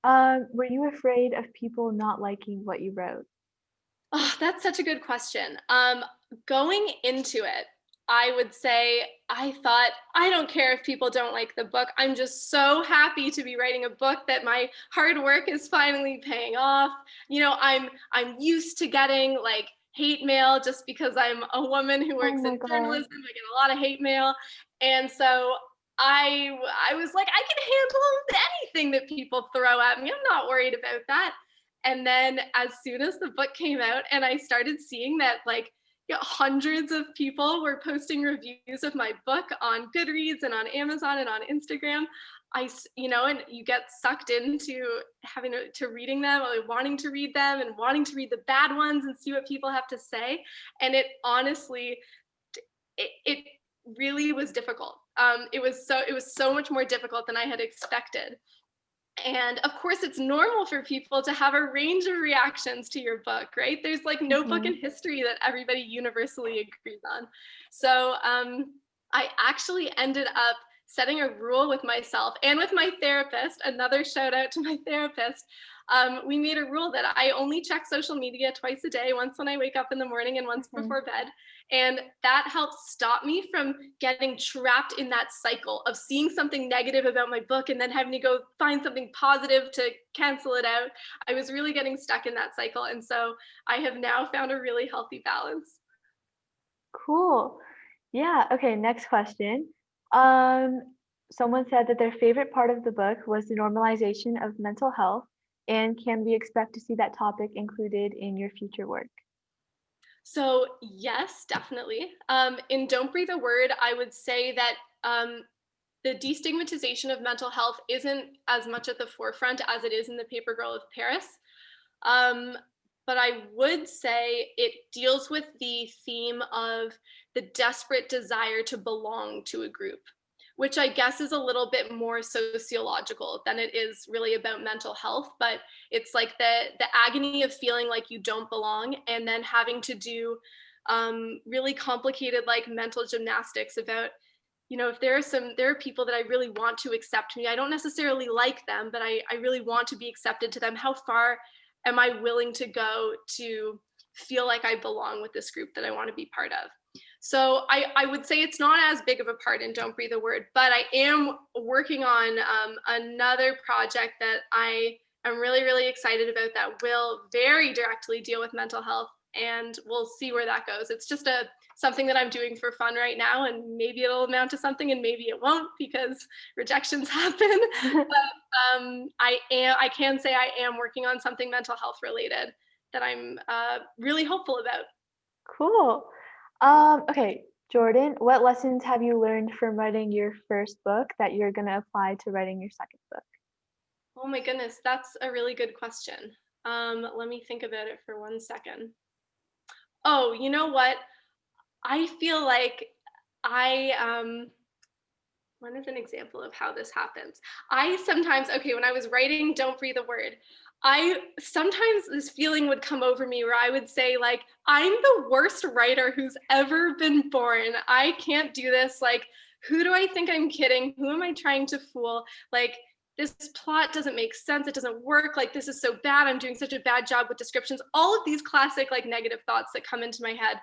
Were you afraid of people not liking what you wrote? Oh, that's such a good question. Going into it, I would say I thought, I don't care if people don't like the book. I'm just so happy to be writing a book that my hard work is finally paying off. You know, I'm used to getting like hate mail just because I'm a woman who Oh works my in God. journalism. I get a lot of hate mail. And so I was like, I can handle anything that people throw at me. I'm not worried about that. And then as soon as the book came out and I started seeing that like hundreds of people were posting reviews of my book on Goodreads and on Amazon and on Instagram. And you get sucked into having to reading them, or wanting to read them and wanting to read the bad ones and see what people have to say. And it honestly, it really was difficult. It was so much more difficult than I had expected. And of course, it's normal for people to have a range of reactions to your book, right? There's like no book in Mhm. history that everybody universally agrees on. So I actually ended up setting a rule with myself and with my therapist. Another shout out to my therapist. We made a rule that I only check social media twice a day, once when I wake up in the morning and once Mhm. before bed. And that helps stop me from getting trapped in that cycle of seeing something negative about my book and then having to go find something positive to cancel it out. I was really getting stuck in that cycle. And so I have now found a really healthy balance. Cool. Yeah. Okay. Next question. Um, Someone said that their favorite part of the book was the normalization of mental health, and can we expect to see that topic included in your future work? So, yes, definitely. In Don't Breathe a Word, I would say that the destigmatization of mental health isn't as much at the forefront as it is in The Paper Girl of Paris. Um, but I would say it deals with the theme of the desperate desire to belong to a group, which I guess is a little bit more sociological than it is really about mental health. But it's like the agony of feeling like you don't belong, and then having to do really complicated like mental gymnastics about, if there are people that I really want to accept me. I don't necessarily like them, but I really want to be accepted to them. How far am I willing to go to feel like I belong with this group that I want to be part of? So I would say it's not as big of a part in Don't Breathe a Word, but I am working on another project that I am really, really excited about that will very directly deal with mental health, and we'll see where that goes. It's just something that I'm doing for fun right now, and maybe it'll amount to something and maybe it won't because rejections happen. But I can say I am working on something mental health related that I'm really hopeful about. Cool. Okay, Jordan, what lessons have you learned from writing your first book that you're going to apply to writing your second book? Oh my goodness, that's a really good question. Let me think about it for 1 second. Oh, you know what? I feel like I one is an example of how this happens. I sometimes, okay, when I was writing Don't Breathe a Word, I sometimes this feeling would come over me where I would say, like, I'm the worst writer who's ever been born. I can't do this. Like, who do I think I'm kidding? Who am I trying to fool? Like, this plot doesn't make sense. It doesn't work. Like, this is so bad. I'm doing such a bad job with descriptions. All of these classic, like, negative thoughts that come into my head.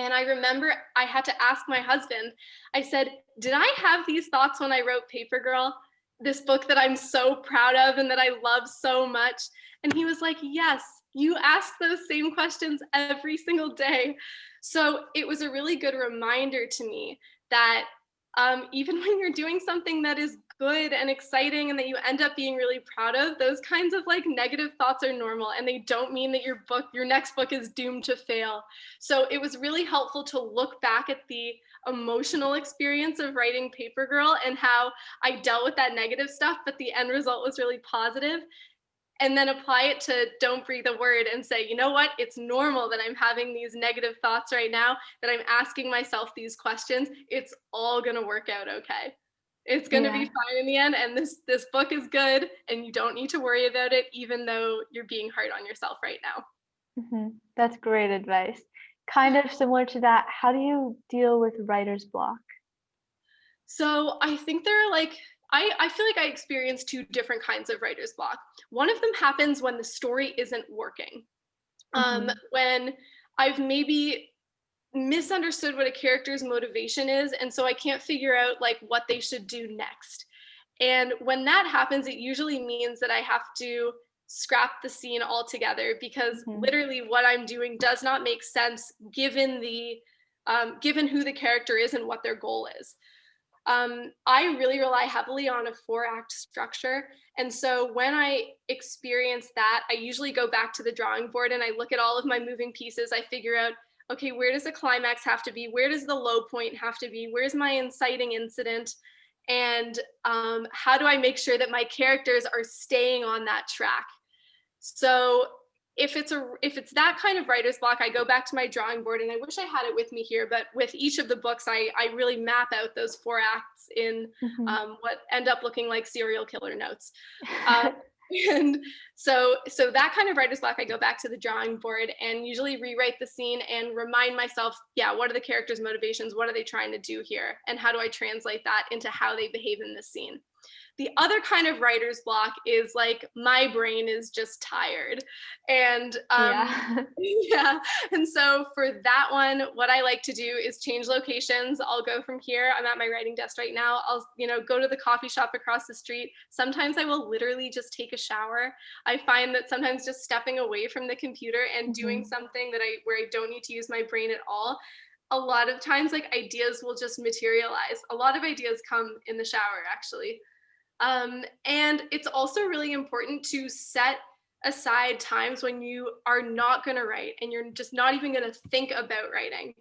And I remember I had to ask my husband, I said, did I have these thoughts when I wrote Paper Girl, this book that I'm so proud of and that I love so much? And he was like, yes, you ask those same questions every single day. So it was a really good reminder to me that even when you're doing something that is good and exciting and that you end up being really proud of, those kinds of like negative thoughts are normal, and they don't mean that your next book is doomed to fail. So it was really helpful to look back at the emotional experience of writing Paper Girl and how I dealt with that negative stuff, but the end result was really positive. And then apply it to Don't Breathe a Word and say, you know what? It's normal that I'm having these negative thoughts right now, that I'm asking myself these questions. It's all going to work out okay. It's going to be Yeah. fine in the end. And this book is good, and you don't need to worry about it, even though you're being hard on yourself right now. That's great advice. Kind of similar to that, how do you deal with writer's block? So I think there are like, I feel like I experience two different kinds of writer's block. One of them happens when the story isn't working. Mhm. When I've maybe misunderstood what a character's motivation is, and so I can't figure out like what they should do next. And when that happens, it usually means that I have to scrap the scene altogether because Mhm. literally what I'm doing does not make sense given the given who the character is and what their goal is. I really rely heavily on a 4-act structure. And so when I experience that, I usually go back to the drawing board and I look at all of my moving pieces. I figure out, okay, where does the climax have to be? Where does the low point have to be? Where's my inciting incident? And how do I make sure that my characters are staying on that track? So if it's that kind of writer's block, I go back to my drawing board, and I wish I had it with me here, but with each of the books, I really map out those 4 acts in Mhm. what end up looking like serial killer notes. Um, and so that kind of writer's block, I go back to the drawing board and usually rewrite the scene and remind myself, yeah, what are the characters' motivations? What are they trying to do here? And how do I translate that into how they behave in this scene? The other kind of writer's block is like my brain is just tired. And Yeah. yeah. And so for that one, what I like to do is change locations. I'll go from here. I'm at my writing desk right now. I'll, go to the coffee shop across the street. Sometimes I will literally just take a shower. I find that sometimes just stepping away from the computer and doing Mhm. something where I don't need to use my brain at all, a lot of times like ideas will just materialize. A lot of ideas come in the shower actually. And it's also really important to set aside times when you are not going to write and you're just not even going to think about writing.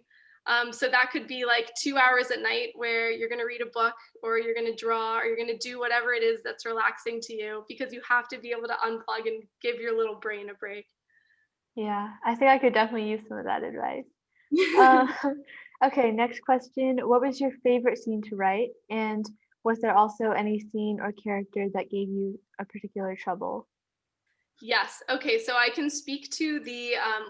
So that could be like 2 hours at night where you're going to read a book or you're going to draw or you're going to do whatever it is that's relaxing to you because you have to be able to unplug and give your little brain a break. Yeah, I think I could definitely use some of that advice. Um, okay, next question. What was your favorite scene to write? And was there also any scene or character that gave you a particular trouble? Yes. Okay. So I can speak to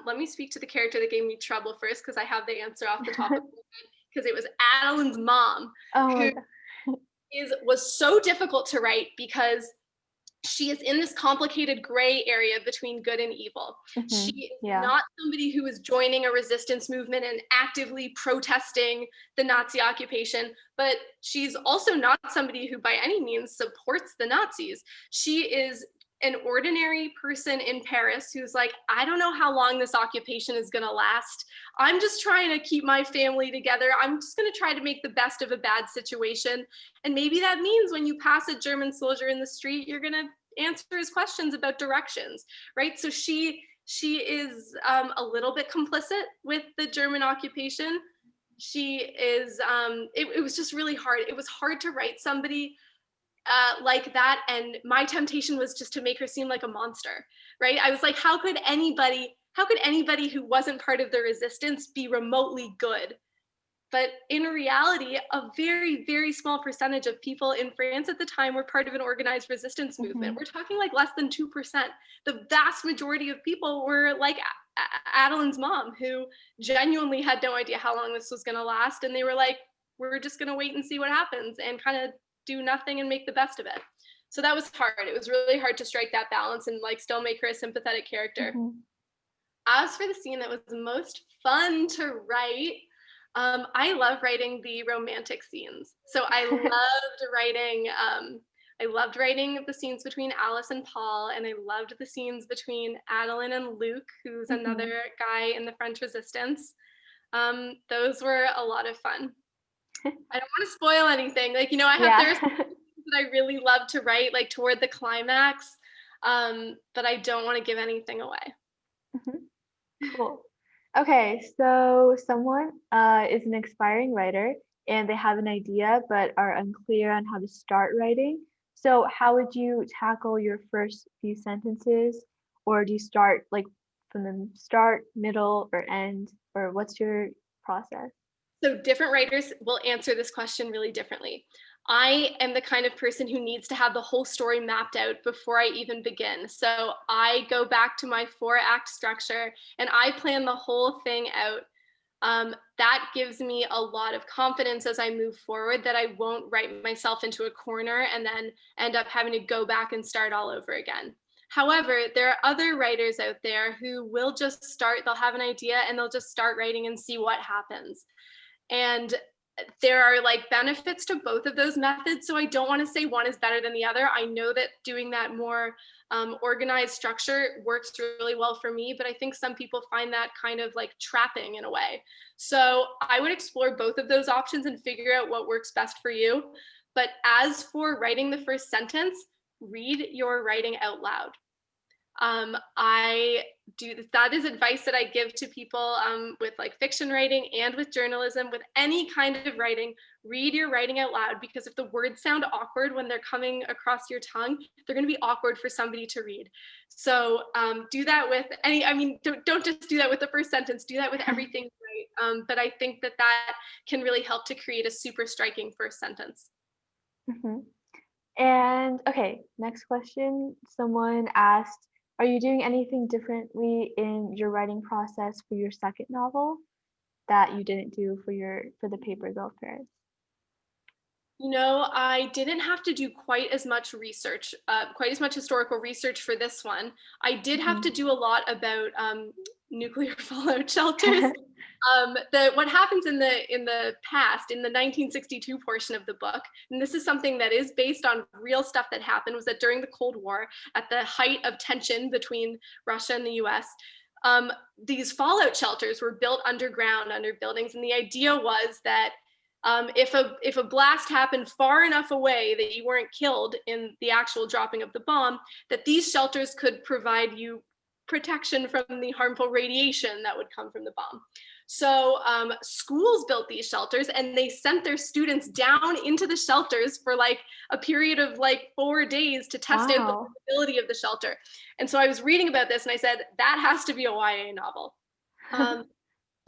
let me speak to the character that gave me trouble first because I have the answer off the top of my head because it was Adeline's mom Oh my who god. was so difficult to write because she is in this complicated gray area between good and evil. She Mhm. is Yeah. not somebody who is joining a resistance movement and actively protesting the Nazi occupation, but she's also not somebody who by any means supports the Nazis. She is an ordinary person in Paris who's like, I don't know how long this occupation is going to last. I'm just trying to keep my family together. I'm just going to try to make the best of a bad situation. And maybe that means when you pass a German soldier in the street, you're going to answer his questions about directions, right? So she is a little bit complicit with the German occupation. She is. It was just really hard. It was hard to write somebody like that, and my temptation was just to make her seem like a monster, right? I was like, how could anybody who wasn't part of the resistance be remotely good? But in reality, a very, very small percentage of people in France at the time were part of an organized resistance movement. Mhm. We're talking like less than 2%. The vast majority of people were like Adeline's mom, who genuinely had no idea how long this was going to last. And they were like, we're just going to wait and see what happens and kind of do nothing and make the best of it. So that was hard. It was really hard to strike that balance and like still make her a sympathetic character. Mhm. As for the scene that was most fun to write, I love writing the romantic scenes. So I loved writing the scenes between Alice and Paul, and I loved the scenes between Adeline and Luke, who's Mhm. another guy in the French Resistance. Those were a lot of fun. I don't want to spoil anything. Like, there are Yeah. scenes that I really love to write, like toward the climax, but I don't want to give anything away. Mhm. Cool. Okay, so someone is an aspiring writer and they have an idea but are unclear on how to start writing. So, how would you tackle your first few sentences? Or do you start like from the start, middle, or end? Or what's your process? So different writers will answer this question really differently. I am the kind of person who needs to have the whole story mapped out before I even begin. So I go back to my 4-act structure and I plan the whole thing out. That gives me a lot of confidence as I move forward that I won't write myself into a corner and then end up having to go back and start all over again. However, there are other writers out there who will just start, they'll have an idea and they'll just start writing and see what happens. And there are like benefits to both of those methods. So I don't want to say one is better than the other. I know that doing that more organized structure works really well for me, but I think some people find that kind of like trapping in a way. So I would explore both of those options and figure out what works best for you. But as for writing the first sentence, read your writing out loud. I do that is advice that I give to people with like fiction writing and with journalism, with any kind of writing. Read your writing out loud, because if the words sound awkward when they're coming across your tongue, they're going to be awkward for somebody to read. So do that with any, I mean, don't just do that with the first sentence, do that with everything you write. But I think that that can really help to create a super striking first sentence. Mhm. And okay, next question. Someone asked, are you doing anything differently in your writing process for your second novel that you didn't do for the Paper Girl Fairs? You know, I didn't have to do quite as much research, quite as much historical research for this one. I did have to Mhm. do a lot about nuclear fallout shelters. What happens in the past, in the 1962 portion of the book, and this is something that is based on real stuff that happened, was that during the Cold War, at the height of tension between Russia and the U.S., these fallout shelters were built underground under buildings, and the idea was that if a blast happened far enough away that you weren't killed in the actual dropping of the bomb, that these shelters could provide you protection from the harmful radiation that would come from the bomb. So schools built these shelters, and they sent their students down into the shelters for like a period of like 4 days to test out the Wow. livability of the shelter. And so I was reading about this and I said, that has to be a YA novel. Um,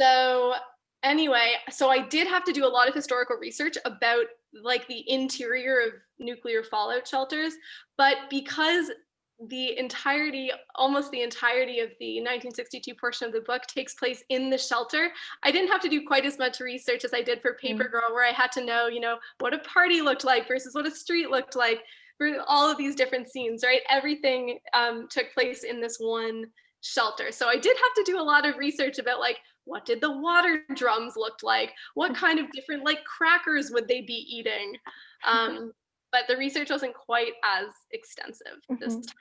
so anyway, so I did have to do a lot of historical research about like the interior of nuclear fallout shelters, but because almost the entirety of the 1962 portion of the book takes place in the shelter, I didn't have to do quite as much research as I did for Paper Mm. Girl, where I had to know, what a party looked like versus what a street looked like for all of these different scenes, right? Everything took place in this one shelter. So I did have to do a lot of research about like, what did the water drums look like? What kind of different like crackers would they be eating? But the research wasn't quite as extensive this Mhm. time.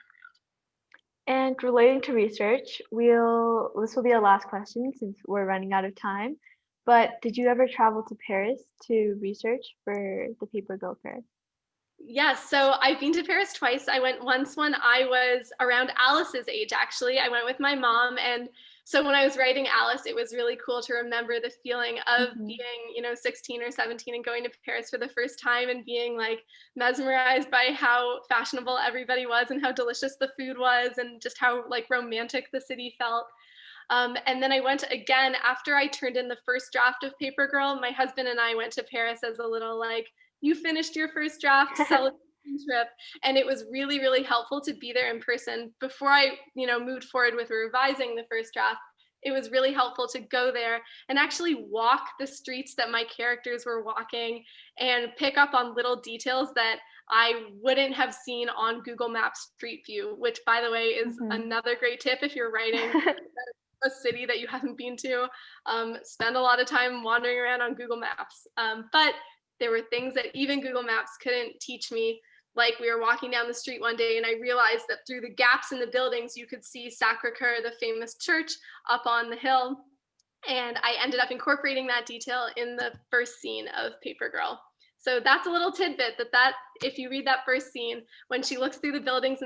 And relating to research, this will be our last question since we're running out of time. But did you ever travel to Paris to research for the Paper Girl Fair? Yes, so I've been to Paris twice. I went once when I was around Alice's age, actually. I went with my mom. And so when I was writing Alice, it was really cool to remember the feeling of Mhm. being, 16 or 17 and going to Paris for the first time and being like mesmerized by how fashionable everybody was and how delicious the food was and just how like romantic the city felt. And then I went again after I turned in the first draft of Paper Girl. My husband and I went to Paris as a little like, you finished your first draft celebration trip. And it was really, really helpful to be there in person. Before I, moved forward with revising the first draft, it was really helpful to go there and actually walk the streets that my characters were walking and pick up on little details that I wouldn't have seen on Google Maps Street View, which, by the way, is Mhm. another great tip if you're writing a city that you haven't been to. Spend a lot of time wandering around on Google Maps. But there were things that even Google Maps couldn't teach me. Like we were walking down the street one day and I realized that through the gaps in the buildings, you could see Sacre-Cœur, the famous church up on the hill. And I ended up incorporating that detail in the first scene of Paper Girl. So that's a little tidbit that if you read that first scene, when she looks through the buildings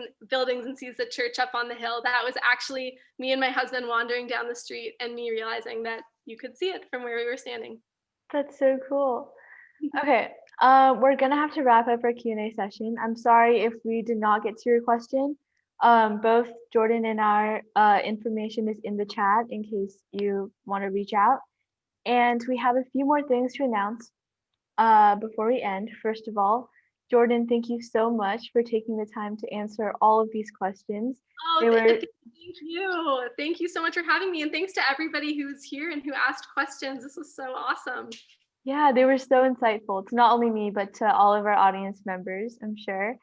and sees the church up on the hill, that was actually me and my husband wandering down the street and me realizing that you could see it from where we were standing. That's so cool. Okay, we're gonna have to wrap up our Q&A session. I'm sorry if we did not get to your question. Both Jordyn and our information is in the chat in case you want to reach out. And we have a few more things to announce before we end. First of all, Jordyn, thank you so much for taking the time to answer all of these questions. Oh, They were, thank you. Thank you so much for having me. And thanks to everybody who's here and who asked questions. This was so awesome. yeah, they were so insightful to not only me, but to all of our audience members, I'm sure.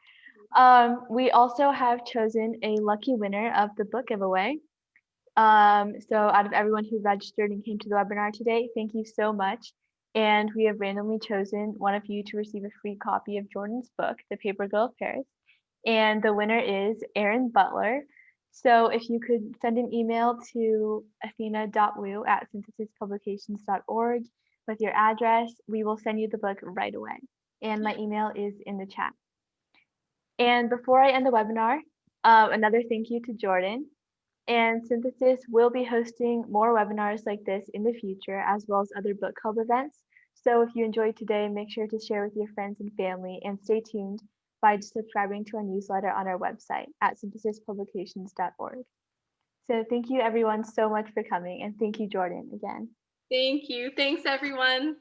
We also have chosen a lucky winner of the book giveaway. So out of everyone who registered and came to the webinar today, thank you so much. And we have randomly chosen one of you to receive a free copy of Jordyn's book, The Paper Girl of Paris. And the winner is Erin Butler. So if you could send an email to athena.wu@synthesispublications.org with your address, we will send you the book right away. And my email is in the chat. And before I end the webinar, another thank you to Jordyn. And Synthesis will be hosting more webinars like this in the future, as well as other book club events. So if you enjoyed today, make sure to share with your friends and family, and stay tuned by subscribing to our newsletter on our website at synthesispublications.org. So thank you everyone so much for coming, and thank you, Jordyn, again. Thank you. Thanks, everyone.